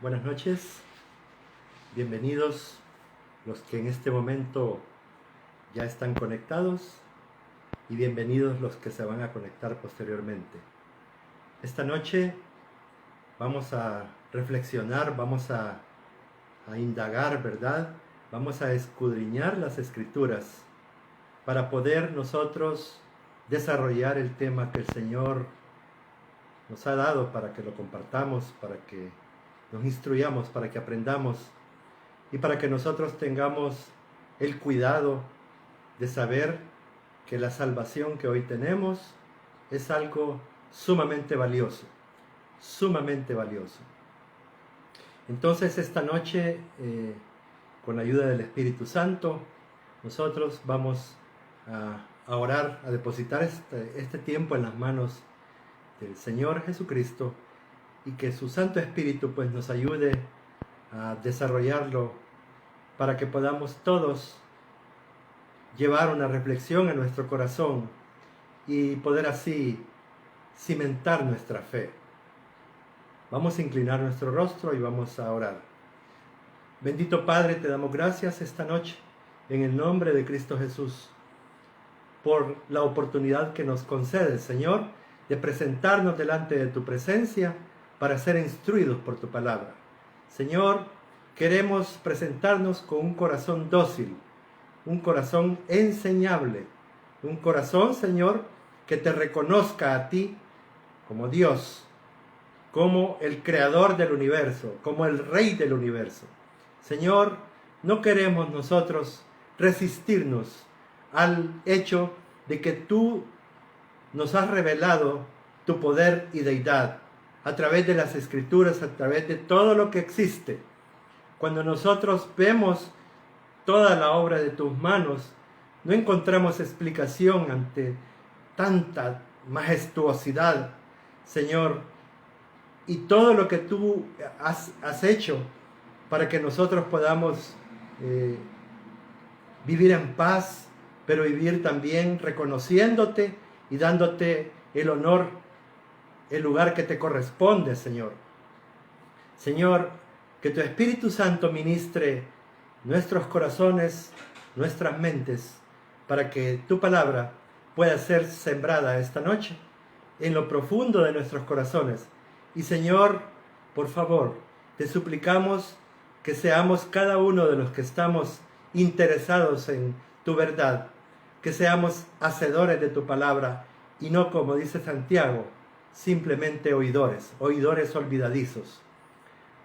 Buenas noches, bienvenidos los que en este momento ya están conectados y bienvenidos los que se van a conectar posteriormente. Esta noche vamos a reflexionar, vamos a indagar, ¿verdad? Vamos a escudriñar las Escrituras para poder nosotros desarrollar el tema que el Señor nos ha dado para que lo compartamos, para que nos instruyamos, para que aprendamos y para que nosotros tengamos el cuidado de saber que la salvación que hoy tenemos es algo sumamente valioso, sumamente valioso. Entonces esta noche, con la ayuda del Espíritu Santo, nosotros vamos a orar, a depositar este tiempo en las manos del Señor Jesucristo y que su Santo Espíritu pues nos ayude a desarrollarlo para que podamos todos llevar una reflexión en nuestro corazón y poder así cimentar nuestra fe. Vamos a inclinar nuestro rostro y vamos a orar. Bendito Padre, te damos gracias esta noche en el nombre de Cristo Jesús por la oportunidad que nos concede, Señor, de presentarnos delante de tu presencia para ser instruidos por tu palabra. Señor, queremos presentarnos con un corazón dócil, un corazón enseñable, un corazón, Señor, que te reconozca a ti como Dios, como el creador del universo, como el rey del universo. Señor, no queremos nosotros resistirnos al hecho de que tú nos has revelado tu poder y deidad a través de las Escrituras, a través de todo lo que existe. Cuando nosotros vemos toda la obra de tus manos, no encontramos explicación ante tanta majestuosidad, Señor, y todo lo que tú has hecho para que nosotros podamos vivir en paz, pero vivir también reconociéndote y dándote el honor, el lugar que te corresponde, Señor. Señor, que tu Espíritu Santo ministre nuestros corazones, nuestras mentes, para que tu palabra pueda ser sembrada esta noche en lo profundo de nuestros corazones. Y Señor, por favor, te suplicamos que seamos cada uno de los que estamos interesados en tu verdad, que seamos hacedores de tu palabra y no, como dice Santiago, simplemente oidores olvidadizos.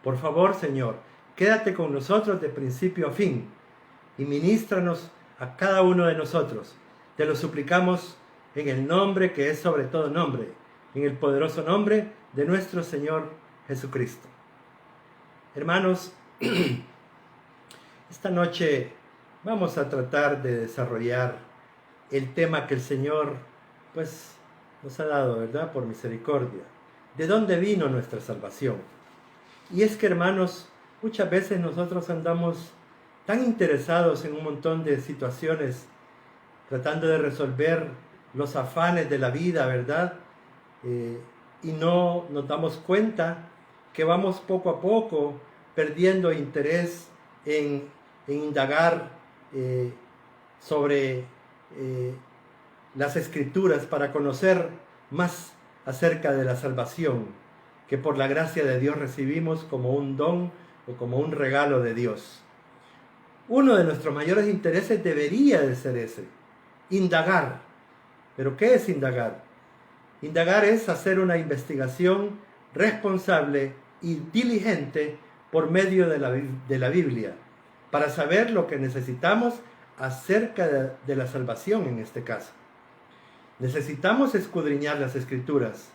Por favor, Señor, quédate con nosotros de principio a fin y ministranos a cada uno de nosotros. Te lo suplicamos en el nombre que es sobre todo nombre, en el poderoso nombre de nuestro Señor Jesucristo. Hermanos, esta noche vamos a tratar de desarrollar el tema que el Señor pues nos ha dado, ¿verdad? Por misericordia. ¿De dónde vino nuestra salvación? Y es que, hermanos, muchas veces nosotros andamos tan interesados en un montón de situaciones, tratando de resolver los afanes de la vida, ¿verdad? Y no nos damos cuenta que vamos poco a poco perdiendo interés en indagar sobre las Escrituras para conocer más acerca de la salvación que por la gracia de Dios recibimos como un don o como un regalo de Dios. Uno de nuestros mayores intereses debería de ser ese, indagar. ¿Pero qué es indagar? Indagar es hacer una investigación responsable y diligente por medio de la Biblia, para saber lo que necesitamos acerca de la salvación en este caso. Necesitamos escudriñar las Escrituras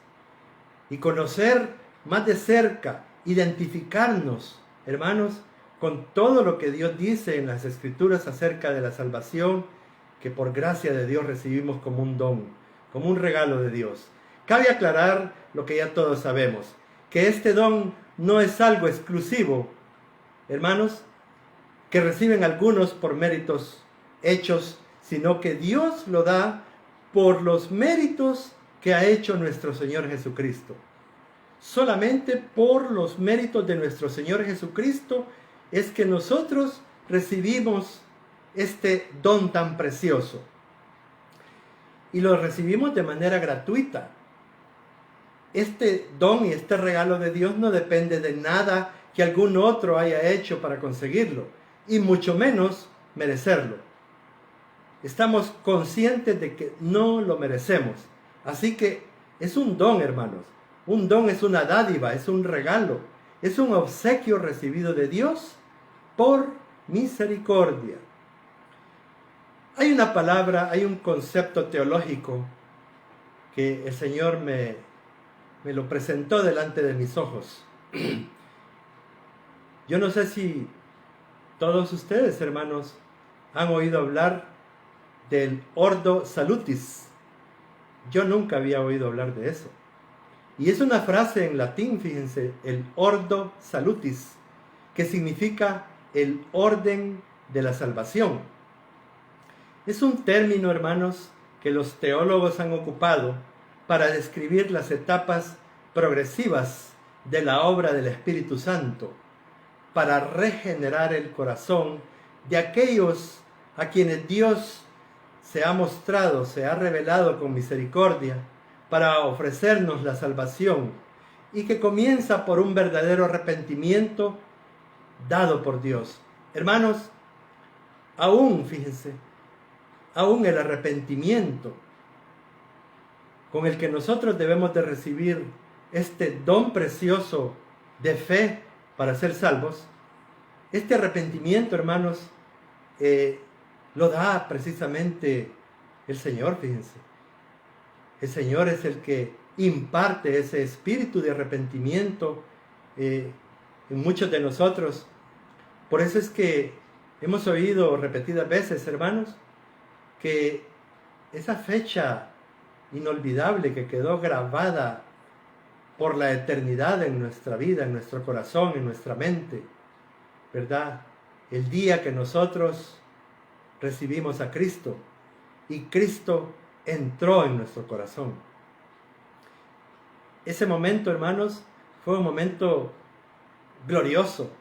y conocer más de cerca, identificarnos, hermanos, con todo lo que Dios dice en las Escrituras acerca de la salvación que por gracia de Dios recibimos como un don, como un regalo de Dios. Cabe aclarar lo que ya todos sabemos, que este don no es algo exclusivo, hermanos, que reciben algunos por méritos hechos, sino que Dios lo da por los méritos que ha hecho nuestro Señor Jesucristo. Solamente por los méritos de nuestro Señor Jesucristo es que nosotros recibimos este don tan precioso. Y lo recibimos de manera gratuita. Este don y este regalo de Dios no depende de nada que algún otro haya hecho para conseguirlo, y mucho menos merecerlo. Estamos conscientes de que no lo merecemos. Así que es un don, hermanos. Un don es una dádiva, es un regalo, es un obsequio recibido de Dios por misericordia. Hay una palabra, hay un concepto teológico que el Señor me lo presentó delante de mis ojos. Yo no sé si todos ustedes, hermanos, han oído hablar del Ordo Salutis. Yo nunca había oído hablar de eso. Y es una frase en latín, fíjense, el Ordo Salutis, que significa el orden de la salvación. Es un término, hermanos, que los teólogos han ocupado para describir las etapas progresivas de la obra del Espíritu Santo, para regenerar el corazón de aquellos a quienes Dios se ha mostrado, se ha revelado con misericordia, para ofrecernos la salvación, y que comienza por un verdadero arrepentimiento dado por Dios. Hermanos, fíjense, aún el arrepentimiento con el que nosotros debemos de recibir este don precioso de fe para ser salvos, este arrepentimiento, hermanos, lo da precisamente el Señor, fíjense. El Señor es el que imparte ese espíritu de arrepentimiento en muchos de nosotros. Por eso es que hemos oído repetidas veces, hermanos, que esa fecha inolvidable que quedó grabada por la eternidad en nuestra vida, en nuestro corazón, en nuestra mente, ¿verdad? El día que nosotros recibimos a Cristo y Cristo entró en nuestro corazón. Ese momento, hermanos, fue un momento glorioso.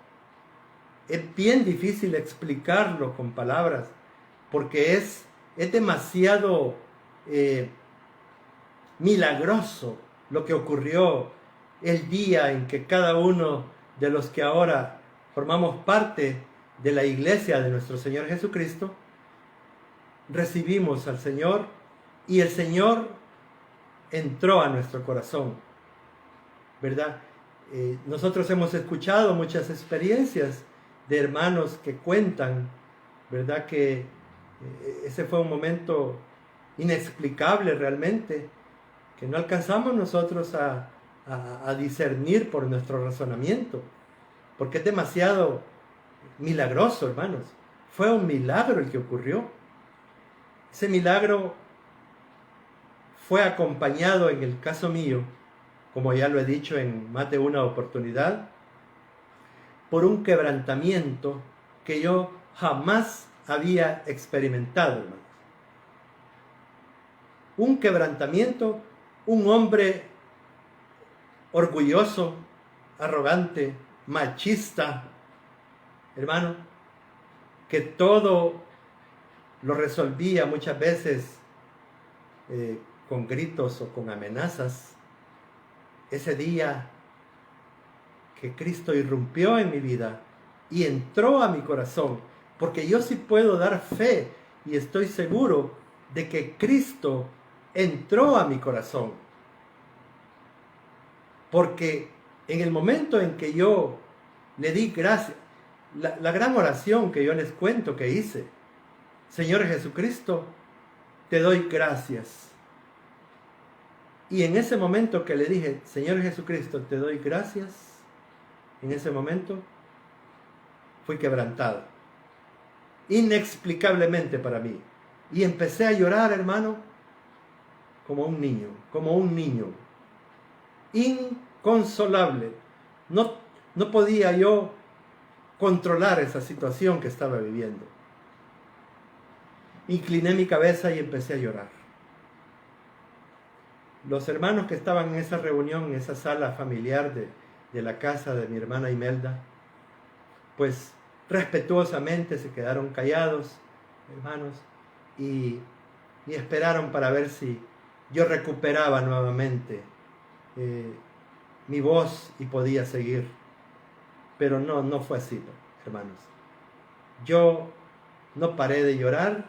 Es bien difícil explicarlo con palabras, porque es demasiado milagroso lo que ocurrió el día en que cada uno de los que ahora formamos parte de la iglesia de nuestro Señor Jesucristo, recibimos al Señor y el Señor entró a nuestro corazón, ¿verdad? Nosotros hemos escuchado muchas experiencias de hermanos que cuentan, ¿verdad? Que ese fue un momento inexplicable realmente, que no alcanzamos nosotros a discernir por nuestro razonamiento, porque es demasiado milagroso, hermanos. Fue un milagro el que ocurrió. Ese milagro fue acompañado, en el caso mío, como ya lo he dicho en más de una oportunidad, por un quebrantamiento que yo jamás había experimentado, hermanos. Un quebrantamiento, un hombre orgulloso, arrogante, machista, hermano, que todo lo resolvía muchas veces con gritos o con amenazas. Ese día que Cristo irrumpió en mi vida y entró a mi corazón, porque yo sí puedo dar fe y estoy seguro de que Cristo entró a mi corazón, porque en el momento en que yo le di gracias, la gran oración que yo les cuento que hice: Señor Jesucristo, te doy gracias. Y en ese momento que le dije, Señor Jesucristo, te doy gracias, en ese momento fui quebrantado, inexplicablemente para mí. Y empecé a llorar, hermano, como un niño, inconsolable. No podía yo controlar esa situación que estaba viviendo. Incliné mi cabeza y empecé a llorar. los hermanos que estaban en esa reunión, en esa sala familiar de la casa de mi hermana Imelda, pues respetuosamente se quedaron callados, hermanos, y esperaron para ver si yo recuperaba nuevamente mi voz y podía seguir. Pero no fue así, hermanos. Yo no paré de llorar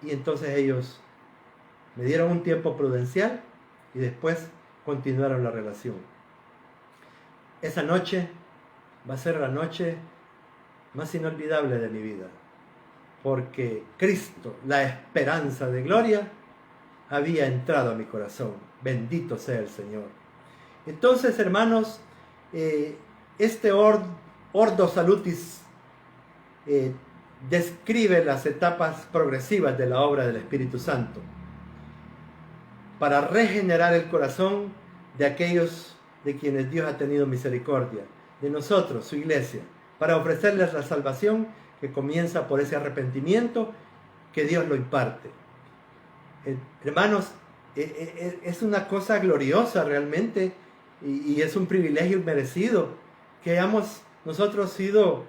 y entonces ellos me dieron un tiempo prudencial y después continuaron la relación. Esa noche va a ser la noche más inolvidable de mi vida, porque Cristo, la esperanza de gloria, había entrado a mi corazón. Bendito sea el Señor. Entonces, hermanos, este Ordo Salutis describe las etapas progresivas de la obra del Espíritu Santo para regenerar el corazón de aquellos de quienes Dios ha tenido misericordia, de nosotros, su iglesia, para ofrecerles la salvación que comienza por ese arrepentimiento que Dios lo imparte. Hermanos, es una cosa gloriosa realmente y es un privilegio merecido que hayamos nosotros sido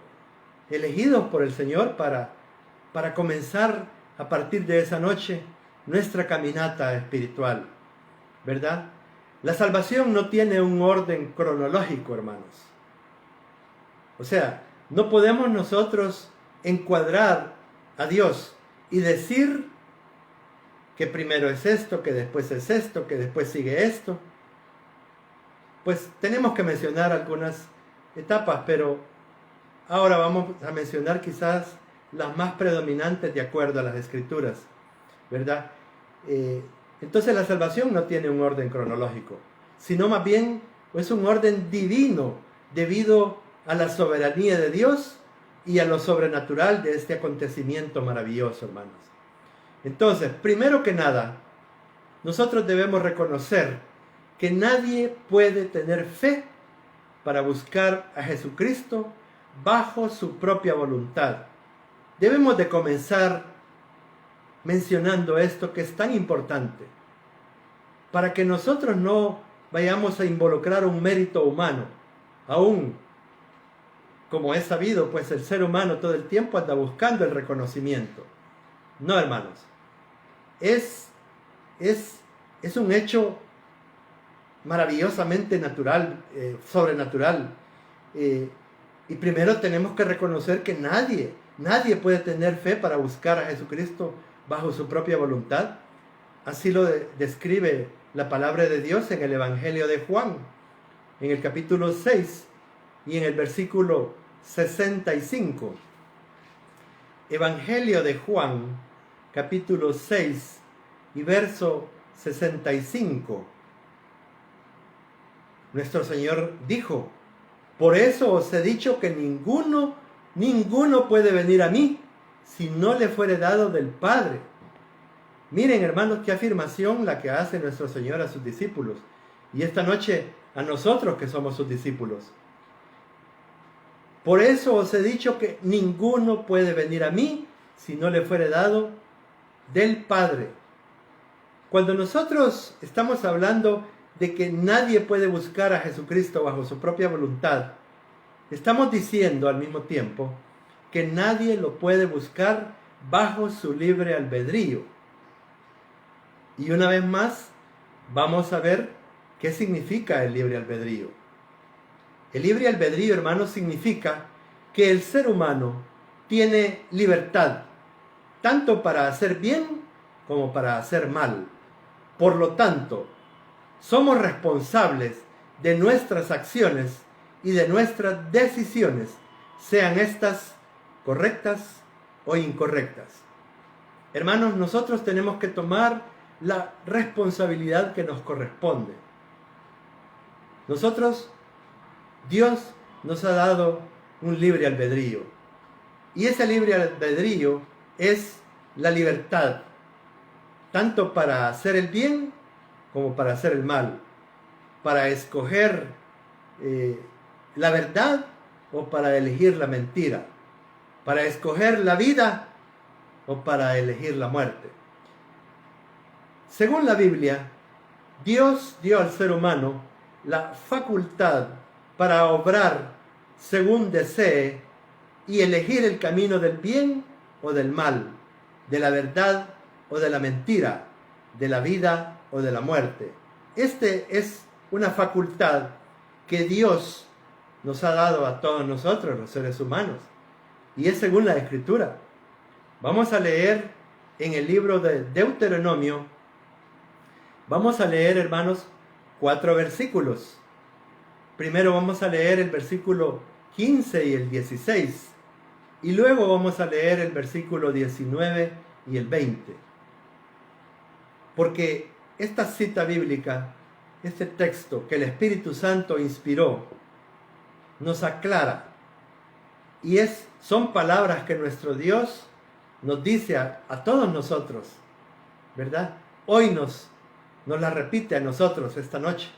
elegidos por el Señor para comenzar a partir de esa noche nuestra caminata espiritual, ¿verdad? La salvación no tiene un orden cronológico, hermanos. O sea, no podemos nosotros encuadrar a Dios y decir que primero es esto, que después es esto, que después sigue esto. Pues tenemos que mencionar algunas etapas, pero ahora vamos a mencionar quizás las más predominantes de acuerdo a las Escrituras, ¿verdad? Entonces la salvación no tiene un orden cronológico, sino más bien es un orden divino debido a la soberanía de Dios y a lo sobrenatural de este acontecimiento maravilloso, hermanos. Entonces, primero que nada, nosotros debemos reconocer que nadie puede tener fe para buscar a Jesucristo bajo su propia voluntad. Debemos de comenzar mencionando esto que es tan importante, para que nosotros no vayamos a involucrar un mérito humano, aún como es sabido, pues el ser humano todo el tiempo anda buscando el reconocimiento. No, hermanos, es un hecho maravillosamente natural, sobrenatural. Y primero tenemos que reconocer que nadie puede tener fe para buscar a Jesucristo bajo su propia voluntad. Así lo describe la palabra de Dios en el Evangelio de Juan, en el capítulo 6 y en el versículo 65. Evangelio de Juan, capítulo 6 y verso 65. Nuestro Señor dijo: por eso os he dicho que ninguno puede venir a mí si no le fuere dado del Padre. Miren, hermanos, qué afirmación la que hace nuestro Señor a sus discípulos. Y esta noche a nosotros que somos sus discípulos. Por eso os he dicho que ninguno puede venir a mí si no le fuere dado del Padre. Cuando nosotros estamos hablando de que nadie puede buscar a Jesucristo bajo su propia voluntad, estamos diciendo al mismo tiempo que nadie lo puede buscar bajo su libre albedrío. Y una vez más, vamos a ver qué significa el libre albedrío. El libre albedrío, hermanos, significa que el ser humano tiene libertad, tanto para hacer bien como para hacer mal. Por lo tanto, somos responsables de nuestras acciones y de nuestras decisiones, sean estas correctas o incorrectas. Hermanos, nosotros tenemos que tomar la responsabilidad que nos corresponde. Dios nos ha dado un libre albedrío. Y ese libre albedrío es la libertad, tanto para hacer el bien como para hacer el mal, para escoger la verdad o para elegir la mentira, para escoger la vida o para elegir la muerte. Según la Biblia, Dios dio al ser humano la facultad para obrar según desee y elegir el camino del bien o del mal, de la verdad o de la mentira, de la vida o de la muerte. Este es una facultad que Dios nos ha dado a todos nosotros, los seres humanos, y es según la Escritura. Vamos a leer en el libro de Deuteronomio, vamos a leer, hermanos, 4 versículos. Primero vamos a leer el versículo 15 y el 16, y luego vamos a leer el versículo 19 y el 20. Porque esta cita bíblica, este texto que el Espíritu Santo inspiró, nos aclara, y son palabras que nuestro Dios nos dice a todos nosotros, ¿verdad? Hoy nos las repite a nosotros esta noche.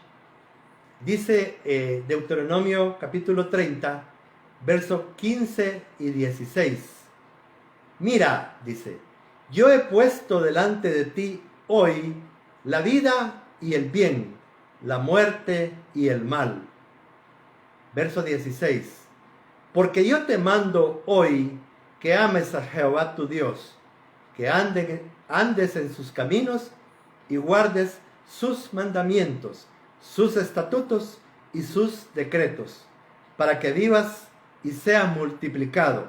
Dice Deuteronomio capítulo 30, versos 15 y 16. Mira, dice, yo he puesto delante de ti hoy la vida y el bien, la muerte y el mal. Verso 16. Porque yo te mando hoy que ames a Jehová tu Dios, que andes en sus caminos y guardes sus mandamientos, sus estatutos y sus decretos, para que vivas y seas multiplicado.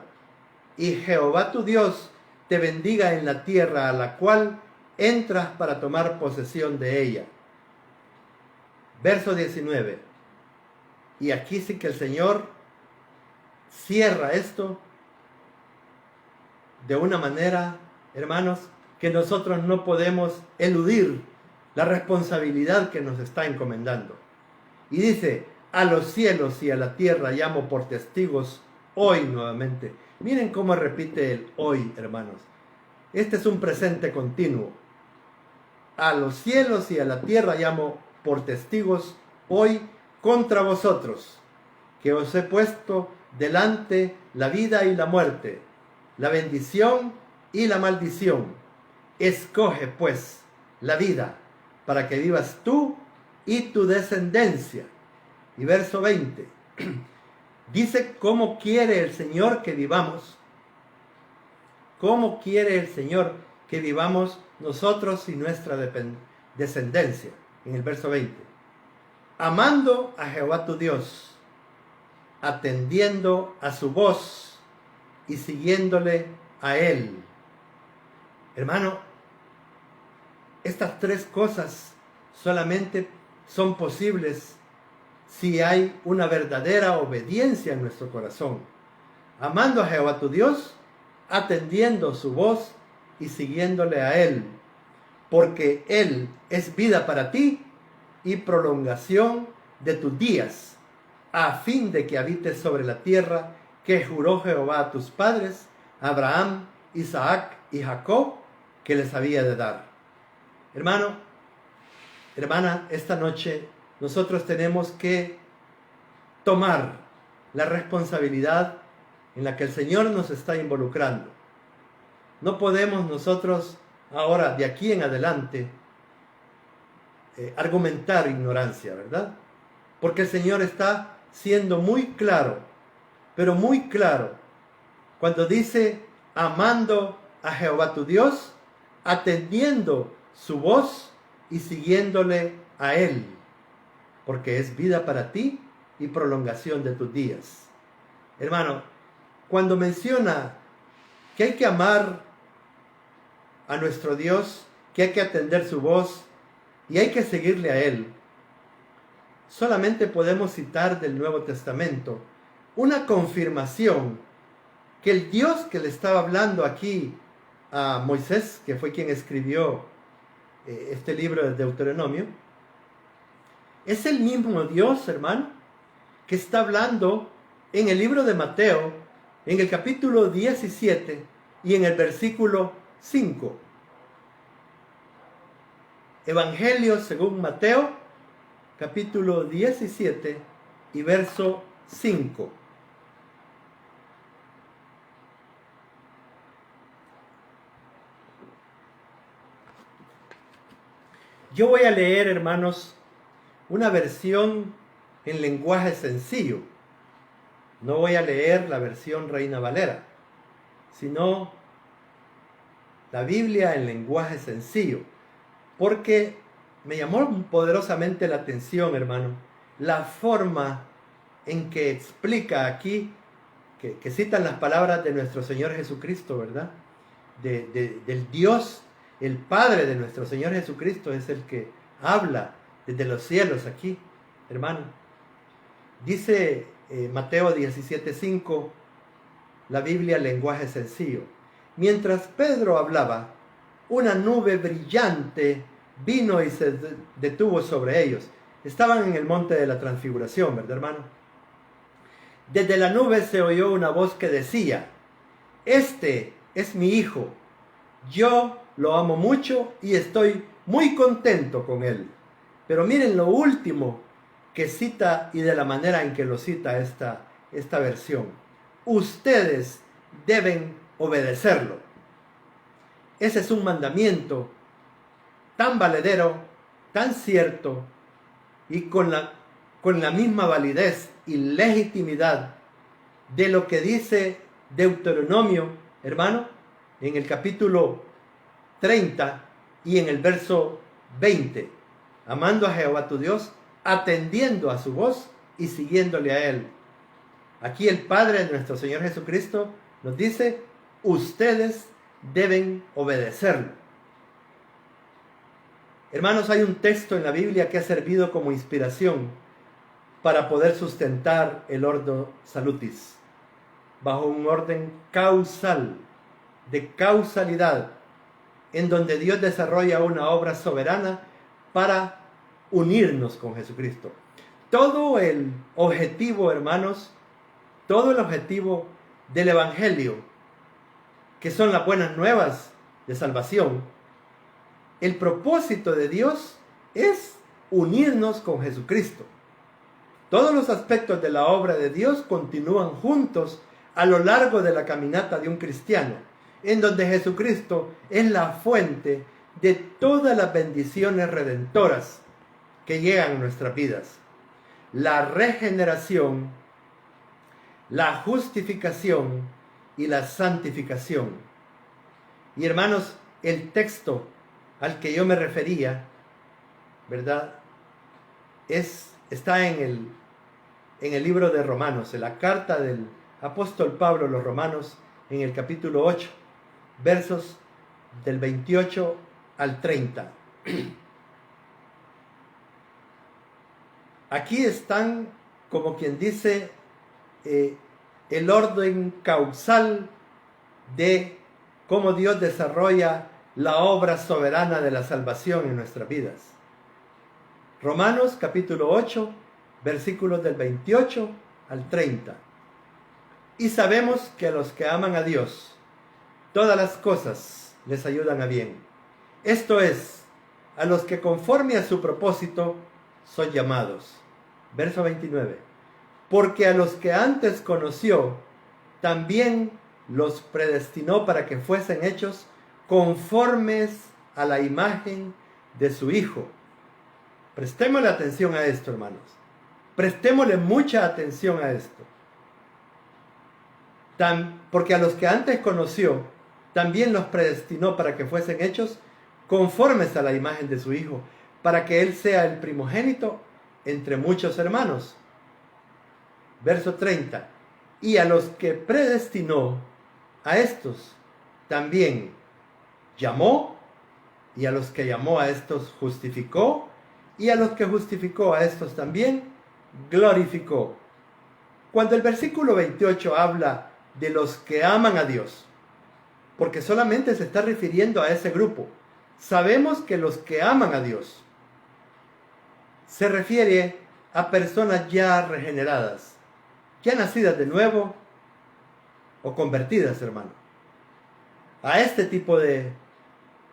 Y Jehová tu Dios te bendiga en la tierra a la cual entras para tomar posesión de ella. Verso 19. Y aquí sí que el Señor cierra esto de una manera, hermanos, que nosotros no podemos eludir la responsabilidad que nos está encomendando. Y dice, a los cielos y a la tierra llamo por testigos hoy nuevamente. Miren cómo repite el hoy, hermanos. Este es un presente continuo. A los cielos y a la tierra llamo por testigos hoy contra vosotros, que os he puesto delante la vida y la muerte, la bendición y la maldición. Escoge, pues, la vida, para que vivas tú y tu descendencia. Y verso 20. Dice cómo quiere el Señor que vivamos. ¿Cómo quiere el Señor que vivamos nosotros y nuestra descendencia? En el verso 20. Amando a Jehová tu Dios, atendiendo a su voz y siguiéndole a Él. Hermano, estas 3 cosas solamente son posibles si hay una verdadera obediencia en nuestro corazón. Amando a Jehová tu Dios, atendiendo su voz y siguiéndole a Él, porque Él es vida para ti y prolongación de tus días, a fin de que habites sobre la tierra que juró Jehová a tus padres, Abraham, Isaac y Jacob, que les había de dar. Hermano, hermana, esta noche nosotros tenemos que tomar la responsabilidad en la que el Señor nos está involucrando. No podemos nosotros ahora, de aquí en adelante, argumentar ignorancia, ¿verdad? Porque el Señor está siendo muy claro, pero muy claro, cuando dice, amando a Jehová tu Dios, atendiendo su voz y siguiéndole a Él, porque es vida para ti y prolongación de tus días. Hermano, cuando menciona que hay que amar a nuestro Dios, que hay que atender su voz y hay que seguirle a Él, solamente podemos citar del Nuevo Testamento una confirmación que el Dios que le estaba hablando aquí a Moisés, que fue quien escribió este libro de Deuteronomio, es el mismo Dios, hermano, que está hablando en el libro de Mateo, en el capítulo 17 y en el versículo 5. Evangelio según Mateo, capítulo 17 y verso 5. Yo voy a leer, hermanos, una versión en lenguaje sencillo. No voy a leer la versión Reina Valera, sino la Biblia en lenguaje sencillo, porque me llamó poderosamente la atención, hermano, la forma en que explica aquí, que citan las palabras de nuestro Señor Jesucristo, ¿verdad? Del Dios, el Padre de nuestro Señor Jesucristo es el que habla desde los cielos aquí, hermano. Dice Mateo 17:5, la Biblia en lenguaje sencillo. Mientras Pedro hablaba, una nube brillante vino y se detuvo sobre ellos. Estaban en el monte de la transfiguración, ¿verdad, hermano? Desde la nube se oyó una voz que decía: este es mi hijo, yo lo amo mucho y estoy muy contento con él. Pero miren lo último que cita y de la manera en que lo cita esta versión. Ustedes deben obedecerlo. Ese es un mandamiento tan valedero, tan cierto y con la misma validez y legitimidad de lo que dice Deuteronomio, hermano, en el capítulo 30 y en el verso 20. Amando a Jehová tu Dios, atendiendo a su voz y siguiéndole a Él. Aquí el Padre de nuestro Señor Jesucristo nos dice: ustedes deben obedecerlo. Hermanos, hay un texto en la Biblia que ha servido como inspiración para poder sustentar el Ordo Salutis, bajo un orden causal, de causalidad, en donde Dios desarrolla una obra soberana para unirnos con Jesucristo. Todo el objetivo, hermanos, todo el objetivo del Evangelio, que son las buenas nuevas de salvación, el propósito de Dios es unirnos con Jesucristo. Todos los aspectos de la obra de Dios continúan juntos a lo largo de la caminata de un cristiano, en donde Jesucristo es la fuente de todas las bendiciones redentoras que llegan a nuestras vidas. La regeneración, la justificación y la santificación. Y hermanos, el texto al que yo me refería, ¿verdad? Está en el libro de Romanos, en la carta del apóstol Pablo a los Romanos, en el capítulo 8, versos del 28 al 30. Aquí están, como quien dice, el orden causal de cómo Dios desarrolla la obra soberana de la salvación en nuestras vidas. Romanos capítulo 8, versículos del 28 al 30. Y sabemos que a los que aman a Dios, todas las cosas les ayudan a bien. Esto es, a los que conforme a su propósito son llamados. Verso 29. Porque a los que antes conoció, también los predestinó para que fuesen hechos conformes a la imagen de su Hijo. Prestémosle atención a esto, hermanos. Prestémosle mucha atención a esto. Porque a los que antes conoció, también los predestinó para que fuesen hechos conformes a la imagen de su Hijo, para que Él sea el primogénito entre muchos hermanos. Verso 30. Y a los que predestinó, a estos también llamó, y a los que llamó a estos justificó, y a los que justificó a estos también glorificó. Cuando el versículo 28 habla de los que aman a Dios, porque solamente se está refiriendo a ese grupo, sabemos que los que aman a Dios se refiere a personas ya regeneradas, ya nacidas de nuevo o convertidas, hermano. A este tipo de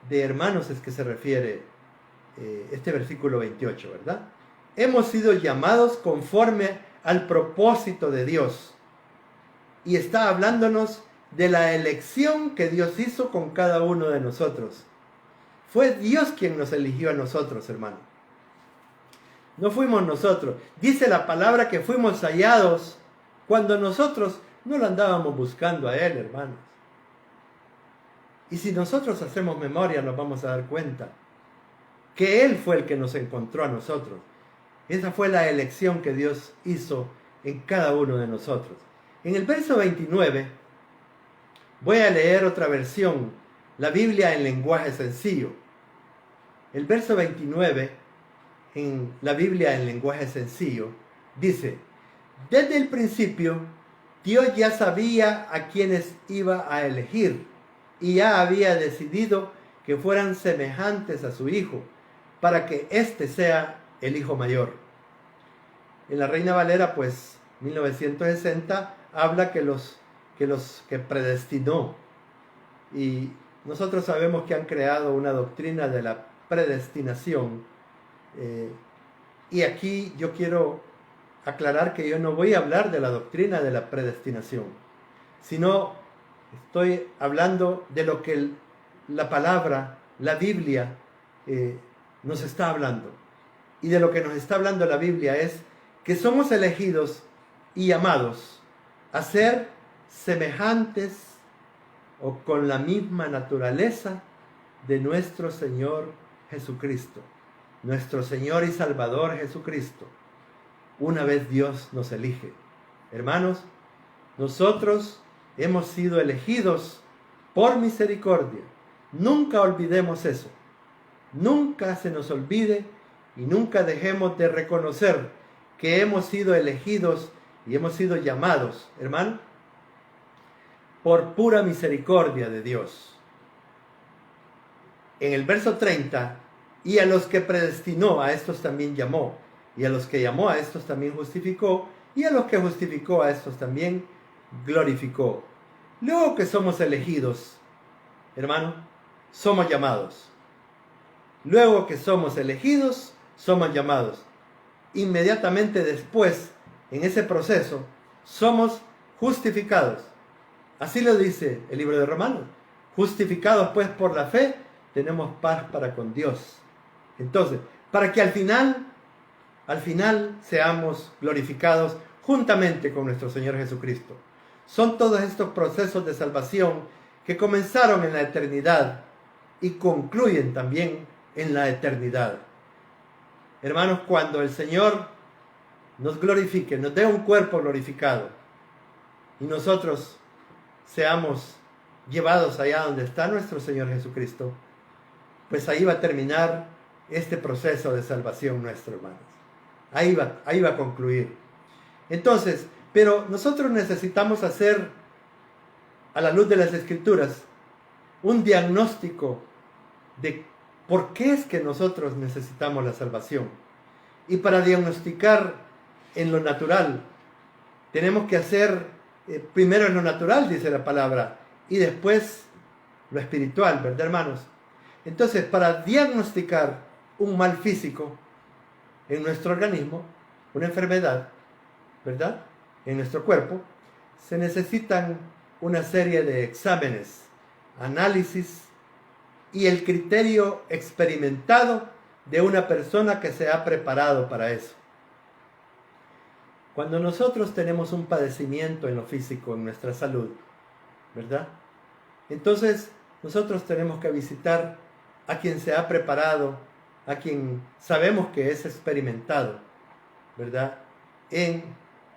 hermanos es que se refiere este versículo 28, ¿verdad? Hemos sido llamados conforme al propósito de Dios. Y está hablándonos de la elección que Dios hizo con cada uno de nosotros. Fue Dios quien nos eligió a nosotros, hermano. No fuimos nosotros. Dice la palabra que fuimos hallados cuando nosotros no lo andábamos buscando a Él, hermanos. Y si nosotros hacemos memoria, nos vamos a dar cuenta que Él fue el que nos encontró a nosotros. Esa fue la elección que Dios hizo en cada uno de nosotros. En el verso 29, voy a leer otra versión, la Biblia en lenguaje sencillo. El verso 29, en la Biblia en lenguaje sencillo, dice: desde el principio, Dios ya sabía a quienes iba a elegir y ya había decidido que fueran semejantes a su Hijo, para que éste sea el Hijo mayor. En la Reina Valera, pues, 1960, habla que los que predestinó. Y nosotros sabemos que han creado una doctrina de la predestinación. Y aquí yo quiero aclarar que yo no voy a hablar de la doctrina de la predestinación, sino estoy hablando de lo que la palabra, la Biblia, nos está hablando. Y de lo que nos está hablando la Biblia es que somos elegidos y llamados a ser semejantes o con la misma naturaleza de nuestro Señor Jesucristo, nuestro Señor y Salvador Jesucristo. Una vez Dios nos elige. Hermanos, nosotros hemos sido elegidos por misericordia. Nunca olvidemos eso. Nunca se nos olvide y nunca dejemos de reconocer que hemos sido elegidos y hemos sido llamados, hermano, por pura misericordia de Dios. En el verso 30, y a los que predestinó, a estos también llamó, y a los que llamó, a estos también justificó, y a los que justificó, a estos también glorificó. Luego que somos elegidos, hermano, somos llamados. Luego que somos elegidos, somos llamados. Inmediatamente después, en ese proceso, somos justificados. Así lo dice el libro de Romanos. Justificados pues por la fe, tenemos paz para con Dios. Entonces, para que al final seamos glorificados juntamente con nuestro Señor Jesucristo. Son todos estos procesos de salvación que comenzaron en la eternidad y concluyen también en la eternidad. Hermanos, cuando el Señor nos glorifique, nos dé un cuerpo glorificado y nosotros seamos llevados allá donde está nuestro Señor Jesucristo, pues ahí va a terminar este proceso de salvación nuestro, hermanos. Ahí va a concluir. Entonces, pero nosotros necesitamos hacer, a la luz de las Escrituras, un diagnóstico de por qué es que nosotros necesitamos la salvación. Y para diagnosticar en lo natural, tenemos que hacer primero en lo natural, dice la palabra, y después lo espiritual, ¿verdad, hermanos? Entonces, para diagnosticar un mal físico en nuestro organismo, una enfermedad, ¿verdad?, en nuestro cuerpo, se necesitan una serie de exámenes, análisis y el criterio experimentado de una persona que se ha preparado para eso. Cuando nosotros tenemos un padecimiento en lo físico, en nuestra salud, ¿verdad?, entonces nosotros tenemos que visitar a quien se ha preparado, a quien sabemos que es experimentado, ¿verdad?,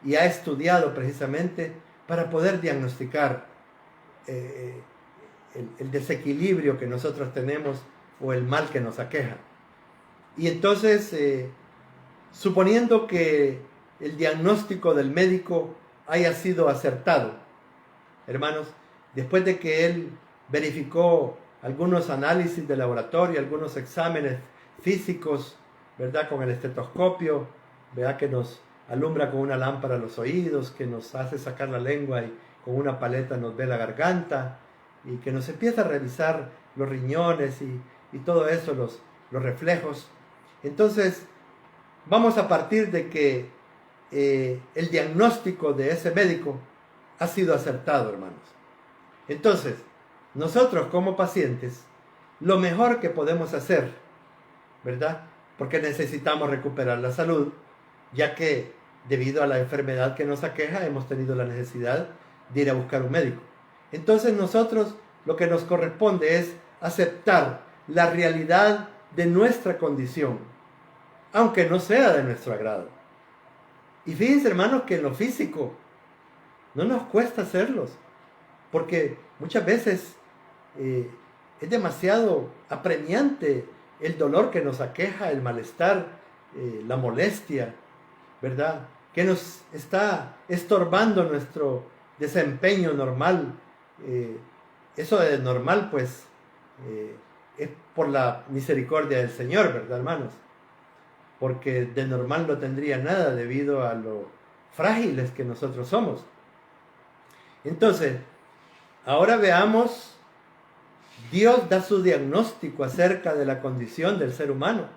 y ha estudiado precisamente para poder diagnosticar el desequilibrio que nosotros tenemos o el mal que nos aqueja. Y entonces, suponiendo que el diagnóstico del médico haya sido acertado, hermanos, después de que él verificó algunos análisis de laboratorio, algunos exámenes físicos, ¿verdad?, con el estetoscopio, ¿verdad?, que nos alumbra con una lámpara los oídos, que nos hace sacar la lengua y con una paleta nos ve la garganta, y que nos empieza a revisar los riñones y todo eso, los reflejos. Entonces, vamos a partir de que el diagnóstico de ese médico ha sido acertado, hermanos. Entonces, nosotros como pacientes lo mejor que podemos hacer, ¿verdad? Porque necesitamos recuperar la salud, ya que debido a la enfermedad que nos aqueja hemos tenido la necesidad de ir a buscar un médico. Entonces nosotros lo que nos corresponde es aceptar la realidad de nuestra condición, aunque no sea de nuestro agrado. Y fíjense, hermanos, que en lo físico no nos cuesta hacerlos, porque muchas veces es demasiado apremiante el dolor que nos aqueja, el malestar, la molestia, ¿verdad? Que nos está estorbando nuestro desempeño normal. Eso de normal, pues, es por la misericordia del Señor, ¿verdad, hermanos? Porque de normal no tendría nada debido a lo frágiles que nosotros somos. Entonces, ahora veamos, Dios da su diagnóstico acerca de la condición del ser humano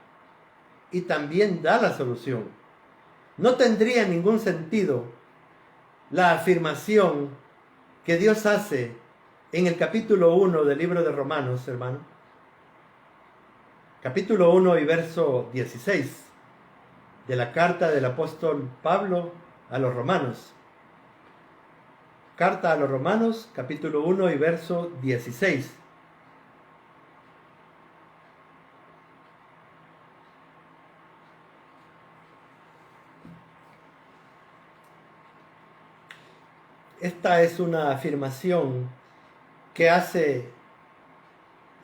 y también da la solución. No tendría ningún sentido la afirmación que Dios hace en el capítulo 1 del libro de Romanos, hermano. Capítulo 1 y verso 16 de la carta del apóstol Pablo a los romanos. Carta a los romanos, capítulo 1 y verso 16. Esta es una afirmación que hace,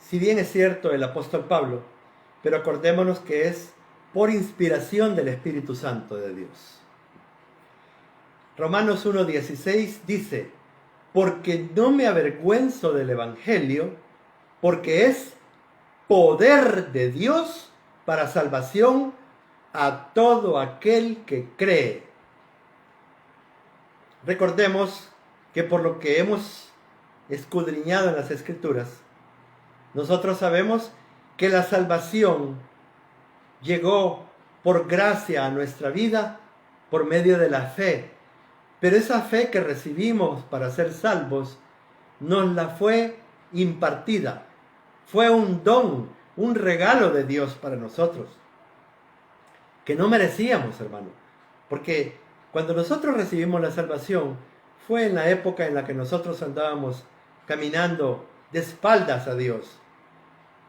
si bien es cierto, el apóstol Pablo, pero acordémonos que es por inspiración del Espíritu Santo de Dios. Romanos 1:16 dice: porque no me avergüenzo del Evangelio, porque es poder de Dios para salvación a todo aquel que cree. Recordemos que por lo que hemos escudriñado en las Escrituras, nosotros sabemos que la salvación llegó por gracia a nuestra vida por medio de la fe. Pero esa fe que recibimos para ser salvos nos la fue impartida. Fue un don, un regalo de Dios para nosotros, que no merecíamos, hermano. Porque cuando nosotros recibimos la salvación, fue en la época en la que nosotros andábamos caminando de espaldas a Dios.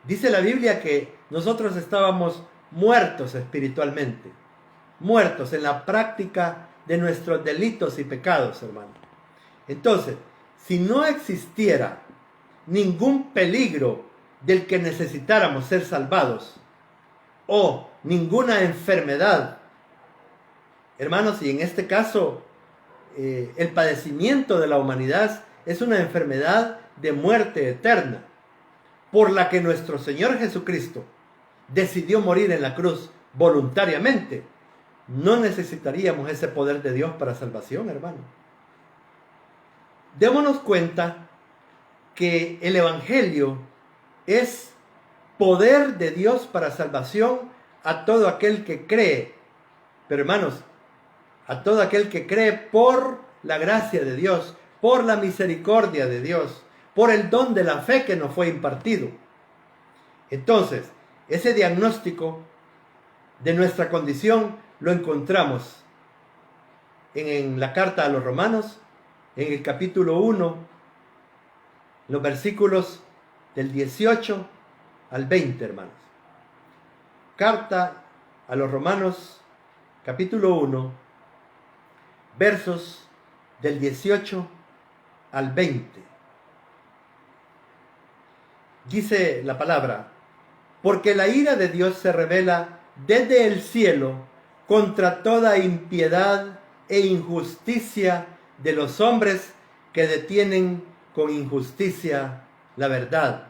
Dice la Biblia que nosotros estábamos muertos espiritualmente, muertos en la práctica de nuestros delitos y pecados, hermano. Entonces, si no existiera ningún peligro del que necesitáramos ser salvados, o ninguna enfermedad, hermanos, y en este caso, el padecimiento de la humanidad es una enfermedad de muerte eterna, por la que nuestro Señor Jesucristo decidió morir en la cruz voluntariamente. No necesitaríamos ese poder de Dios para salvación, hermano. Démonos cuenta que el Evangelio es poder de Dios para salvación a todo aquel que cree. Pero, hermanos, a todo aquel que cree por la gracia de Dios, por la misericordia de Dios, por el don de la fe que nos fue impartido. Entonces, ese diagnóstico de nuestra condición lo encontramos en la carta a los romanos, en el capítulo 1, los versículos del 18 al 20, hermanos. Carta a los romanos, capítulo 1, versos del 18 al 20. Dice la palabra: porque la ira de Dios se revela desde el cielo contra toda impiedad e injusticia de los hombres que detienen con injusticia la verdad.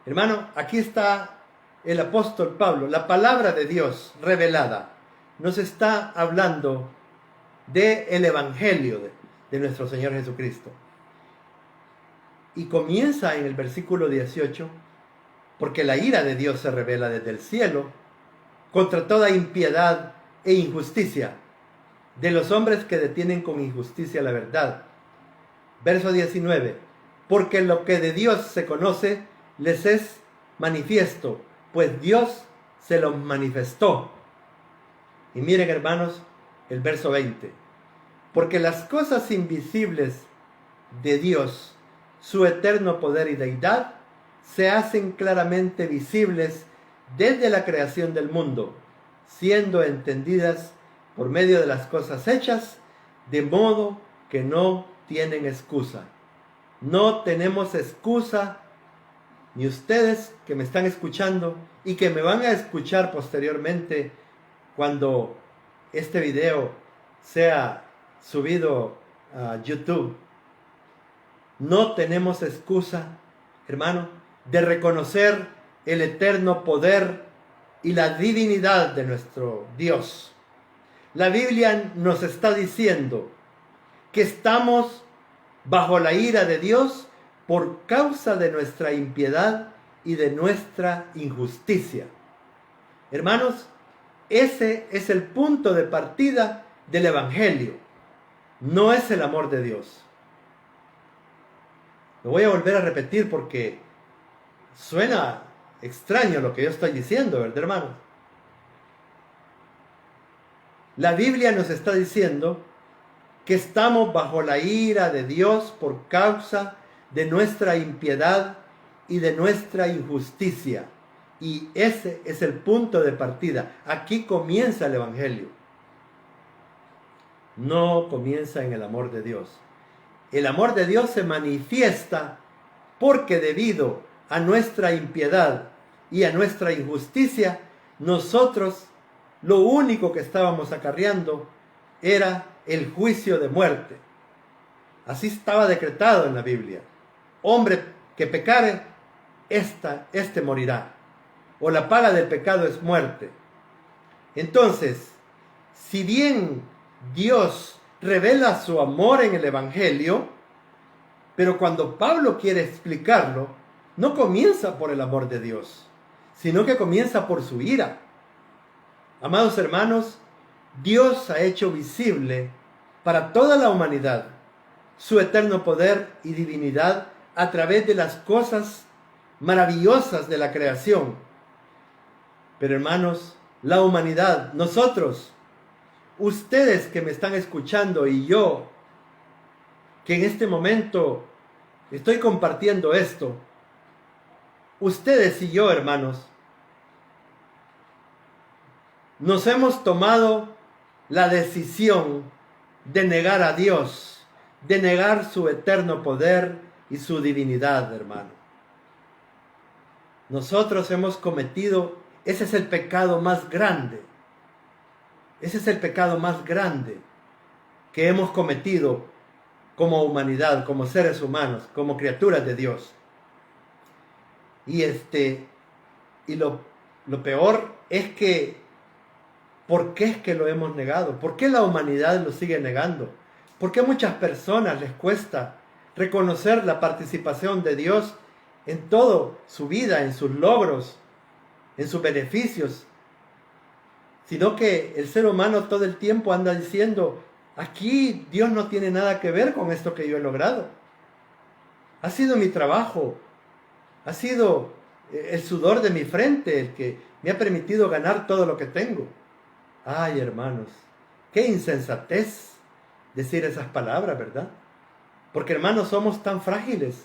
Hermano, aquí está el apóstol Pablo, la palabra de Dios revelada. Nos está hablando del Evangelio de nuestro Señor Jesucristo. Y comienza en el versículo 18, porque la ira de Dios se revela desde el cielo contra toda impiedad e injusticia de los hombres que detienen con injusticia la verdad. Verso 19, porque lo que de Dios se conoce les es manifiesto, pues Dios se los manifestó. Y miren, hermanos, el verso 20. Porque las cosas invisibles de Dios, su eterno poder y deidad, se hacen claramente visibles desde la creación del mundo, siendo entendidas por medio de las cosas hechas, de modo que no tienen excusa. No tenemos excusa, ni ustedes que me están escuchando y que me van a escuchar posteriormente cuando este video sea subido a YouTube. No tenemos excusa, hermano, de reconocer el eterno poder y la divinidad de nuestro Dios. La Biblia nos está diciendo que estamos bajo la ira de Dios por causa de nuestra impiedad y de nuestra injusticia. Hermanos, ese es el punto de partida del Evangelio. No es el amor de Dios. Lo voy a volver a repetir porque suena extraño lo que yo estoy diciendo, ¿verdad, hermanos? La Biblia nos está diciendo que estamos bajo la ira de Dios por causa de nuestra impiedad y de nuestra injusticia. Y ese es el punto de partida. Aquí comienza el Evangelio. No comienza en el amor de Dios. El amor de Dios se manifiesta porque debido a nuestra impiedad y a nuestra injusticia, nosotros lo único que estábamos acarreando era el juicio de muerte. Así estaba decretado en la Biblia. Hombre que pecare, este morirá. O la paga del pecado es muerte. Entonces, si bien Dios revela su amor en el Evangelio, pero cuando Pablo quiere explicarlo, no comienza por el amor de Dios, sino que comienza por su ira. Amados hermanos, Dios ha hecho visible para toda la humanidad su eterno poder y divinidad a través de las cosas maravillosas de la creación. Pero hermanos, la humanidad, nosotros, ustedes que me están escuchando y yo, que en este momento estoy compartiendo esto, ustedes y yo, hermanos, nos hemos tomado la decisión de negar a Dios, de negar su eterno poder y su divinidad, hermano. Nosotros hemos cometido, ese es el pecado más grande. Ese es el pecado más grande que hemos cometido como humanidad, como seres humanos, como criaturas de Dios. Y lo peor es que, ¿por qué es que lo hemos negado? ¿Por qué la humanidad lo sigue negando? ¿Por qué a muchas personas les cuesta reconocer la participación de Dios en toda su vida, en sus logros, en sus beneficios? Sino que el ser humano todo el tiempo anda diciendo, aquí Dios no tiene nada que ver con esto que yo he logrado. Ha sido mi trabajo, ha sido el sudor de mi frente el que me ha permitido ganar todo lo que tengo. Ay, hermanos, qué insensatez decir esas palabras, ¿verdad? Porque, hermanos, somos tan frágiles.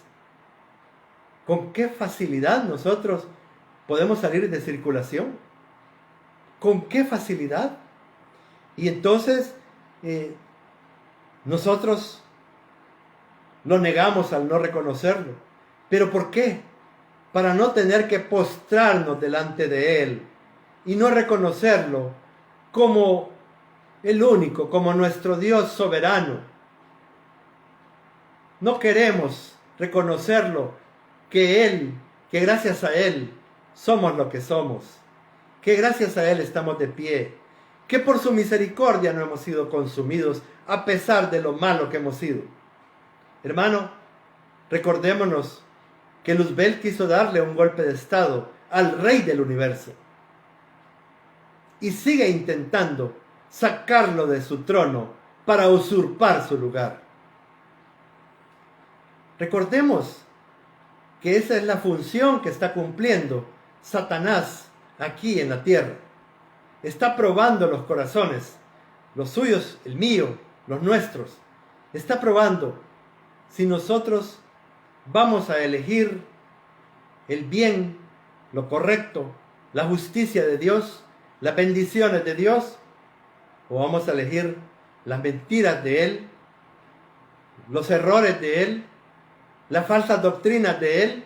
¿Con qué facilidad nosotros podemos salir de circulación? ¿Con qué facilidad? Y entonces nosotros lo negamos al no reconocerlo. ¿Pero por qué? Para no tener que postrarnos delante de Él y no reconocerlo como el único, como nuestro Dios soberano. No queremos reconocerlo, que gracias a Él somos lo que somos, que gracias a Él estamos de pie, que por su misericordia no hemos sido consumidos a pesar de lo malo que hemos sido. Hermano, recordémonos que Luzbel quiso darle un golpe de estado al Rey del universo y sigue intentando sacarlo de su trono para usurpar su lugar. Recordemos que esa es la función que está cumpliendo Satanás aquí en la tierra. Está probando los corazones, los suyos, el mío, los nuestros. Está probando si nosotros vamos a elegir el bien, lo correcto, la justicia de Dios, las bendiciones de Dios, o vamos a elegir las mentiras de Él, los errores de Él, las falsas doctrinas de Él,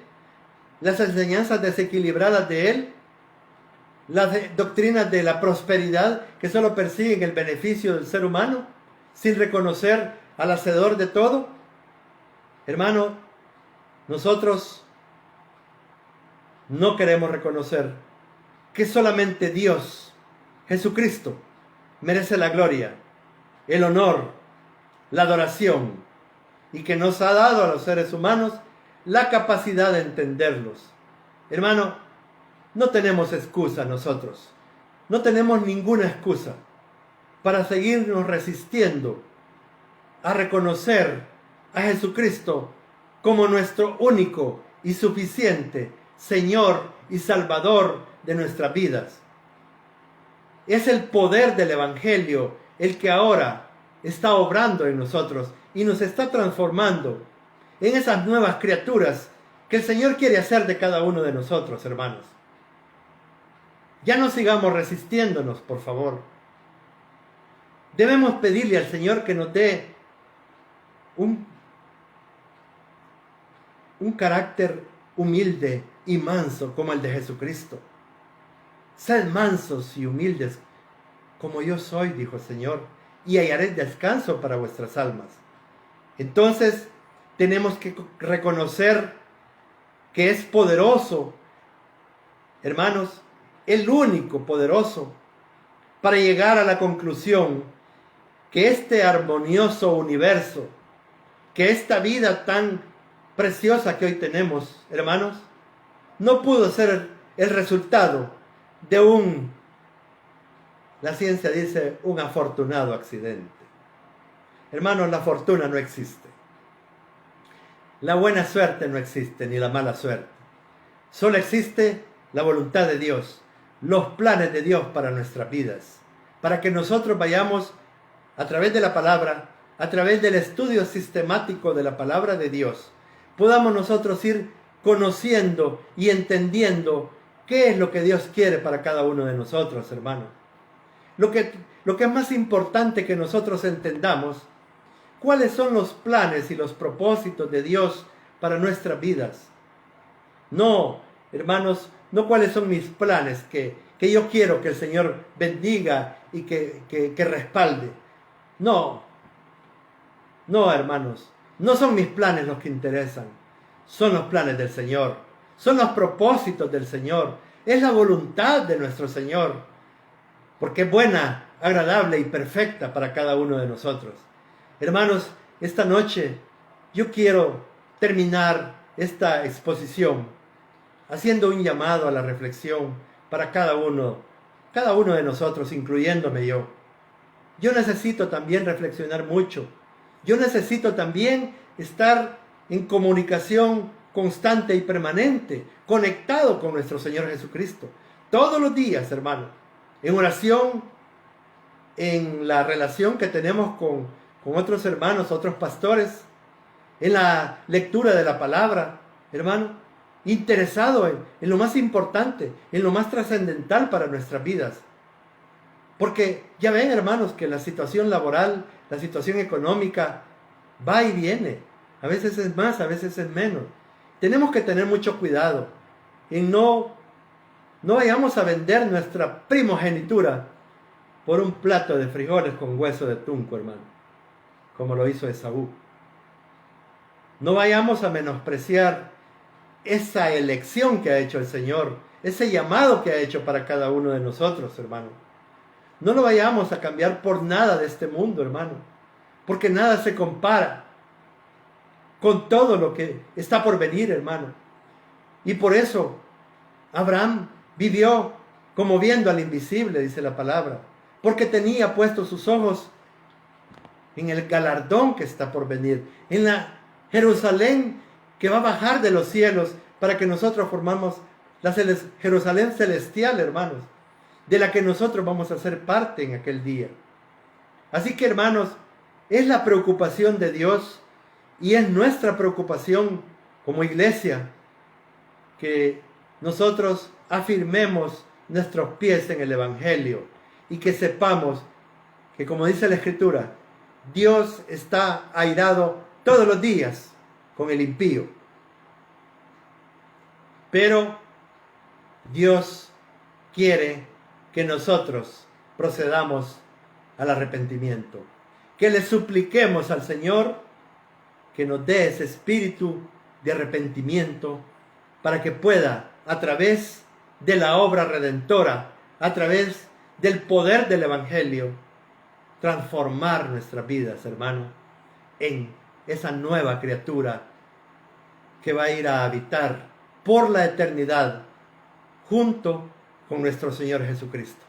las enseñanzas desequilibradas de Él, las doctrinas de la prosperidad que solo persiguen el beneficio del ser humano, sin reconocer al hacedor de todo. Hermano, nosotros no queremos reconocer que solamente Dios, Jesucristo, merece la gloria, el honor, la adoración, y que nos ha dado a los seres humanos la capacidad de entenderlos. Hermano, no tenemos excusa nosotros, no tenemos ninguna excusa para seguirnos resistiendo a reconocer a Jesucristo como nuestro único y suficiente Señor y Salvador de nuestras vidas. Es el poder del Evangelio el que ahora está obrando en nosotros y nos está transformando en esas nuevas criaturas que el Señor quiere hacer de cada uno de nosotros, hermanos. Ya no sigamos resistiéndonos, por favor. Debemos pedirle al Señor que nos dé un carácter humilde y manso como el de Jesucristo. Sed mansos y humildes como yo soy, dijo el Señor, y hallaré descanso para vuestras almas. Entonces tenemos que reconocer que es poderoso, hermanos, el único poderoso para llegar a la conclusión que este armonioso universo, que esta vida tan preciosa que hoy tenemos, hermanos, no pudo ser el resultado de la ciencia dice, un afortunado accidente. Hermanos, la fortuna no existe. La buena suerte no existe, ni la mala suerte. Solo existe la voluntad de Dios, los planes de Dios para nuestras vidas, para que nosotros vayamos a través de la palabra, a través del estudio sistemático de la palabra de Dios, podamos nosotros ir conociendo y entendiendo qué es lo que Dios quiere para cada uno de nosotros, hermano. Lo que es más importante que nosotros entendamos, cuáles son los planes y los propósitos de Dios para nuestras vidas. No, hermanos, no cuáles son mis planes que yo quiero que el Señor bendiga y que respalde. No, hermanos, no son mis planes los que interesan, son los planes del Señor, son los propósitos del Señor, es la voluntad de nuestro Señor, porque es buena, agradable y perfecta para cada uno de nosotros. Hermanos, esta noche yo quiero terminar esta exposición haciendo un llamado a la reflexión para cada uno de nosotros, incluyéndome yo. Yo necesito también reflexionar mucho. Yo necesito también estar en comunicación constante y permanente, conectado con nuestro Señor Jesucristo. Todos los días, hermano, en oración, en la relación que tenemos con otros hermanos, otros pastores, en la lectura de la palabra, hermano, interesado en lo más importante, en lo más trascendental para nuestras vidas. Porque ya ven, hermanos, que la situación laboral, la situación económica va y viene. A veces es más, a veces es menos. Tenemos que tener mucho cuidado en no vayamos a vender nuestra primogenitura por un plato de frijoles con hueso de tunco, hermano, como lo hizo Esaú. No vayamos a menospreciar esa elección que ha hecho el Señor, ese llamado que ha hecho para cada uno de nosotros, hermano. No lo vayamos a cambiar por nada de este mundo, hermano, porque nada se compara con todo lo que está por venir, hermano. Y por eso Abraham vivió como viendo al invisible, dice la palabra, porque tenía puestos sus ojos en el galardón que está por venir, en la Jerusalén que va a bajar de los cielos para que nosotros formamos la Jerusalén celestial, hermanos, de la que nosotros vamos a ser parte en aquel día. Así que, hermanos, es la preocupación de Dios y es nuestra preocupación como iglesia que nosotros afirmemos nuestros pies en el Evangelio y que sepamos que, como dice la Escritura, Dios está airado todos los días con el impío. Pero Dios quiere que nosotros procedamos al arrepentimiento, que le supliquemos al Señor que nos dé ese espíritu de arrepentimiento para que pueda, a través de la obra redentora, a través del poder del Evangelio, transformar nuestras vidas, hermano, en esa nueva criatura que va a ir a habitar por la eternidad junto con nuestro Señor Jesucristo.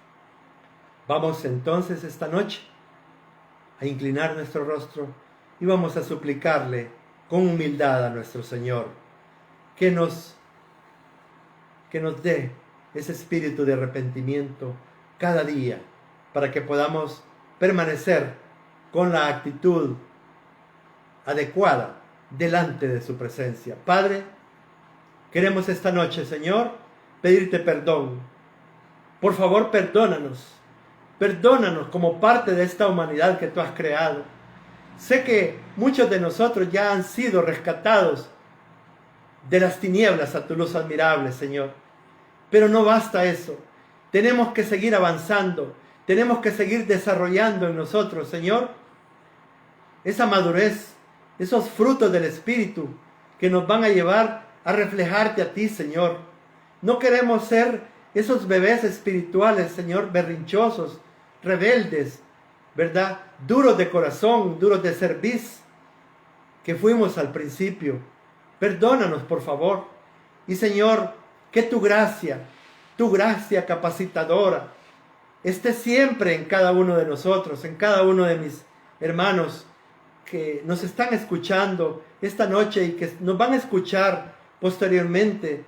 Vamos entonces esta noche a inclinar nuestro rostro y vamos a suplicarle con humildad a nuestro Señor que nos dé ese espíritu de arrepentimiento cada día para que podamos permanecer con la actitud adecuada delante de su presencia. Padre, queremos esta noche, Señor, pedirte perdón. Por favor, perdónanos. Perdónanos como parte de esta humanidad que tú has creado. Sé que muchos de nosotros ya han sido rescatados de las tinieblas a tu luz admirable, Señor. Pero no basta eso. Tenemos que seguir avanzando. Tenemos que seguir desarrollando en nosotros, Señor, esa madurez, esos frutos del Espíritu que nos van a llevar a reflejarte a ti, Señor. No queremos ser esos bebés espirituales, Señor, berrinchosos, rebeldes, ¿verdad? Duros de corazón, duros de cerviz, que fuimos al principio. Perdónanos, por favor. Y, Señor, que tu gracia capacitadora, esté siempre en cada uno de nosotros, en cada uno de mis hermanos que nos están escuchando esta noche y que nos van a escuchar posteriormente,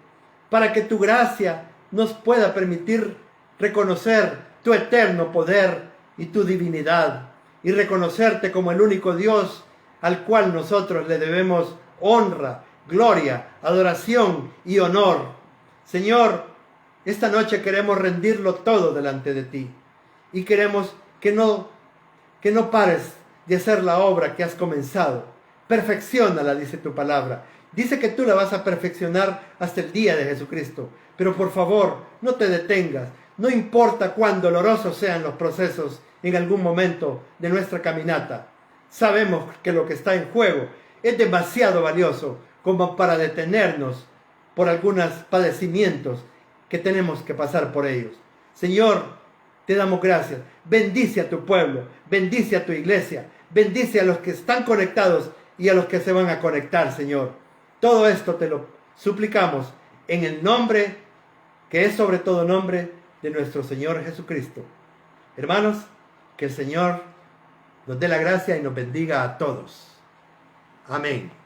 para que tu gracia nos pueda permitir reconocer tu eterno poder y tu divinidad y reconocerte como el único Dios al cual nosotros le debemos honra, gloria, adoración y honor. Señor, esta noche queremos rendirlo todo delante de ti y queremos que no pares de hacer la obra que has comenzado. Perfecciónala, dice tu palabra. Dice que tú la vas a perfeccionar hasta el día de Jesucristo. Pero por favor, no te detengas. No importa cuán dolorosos sean los procesos en algún momento de nuestra caminata. Sabemos que lo que está en juego es demasiado valioso como para detenernos por algunos padecimientos que tenemos que pasar por ellos. Señor, te damos gracias. Bendice a tu pueblo, bendice a tu iglesia, bendice a los que están conectados y a los que se van a conectar, Señor. Todo esto te lo suplicamos en el nombre que es sobre todo nombre de nuestro Señor Jesucristo. Hermanos, que el Señor nos dé la gracia y nos bendiga a todos. Amén.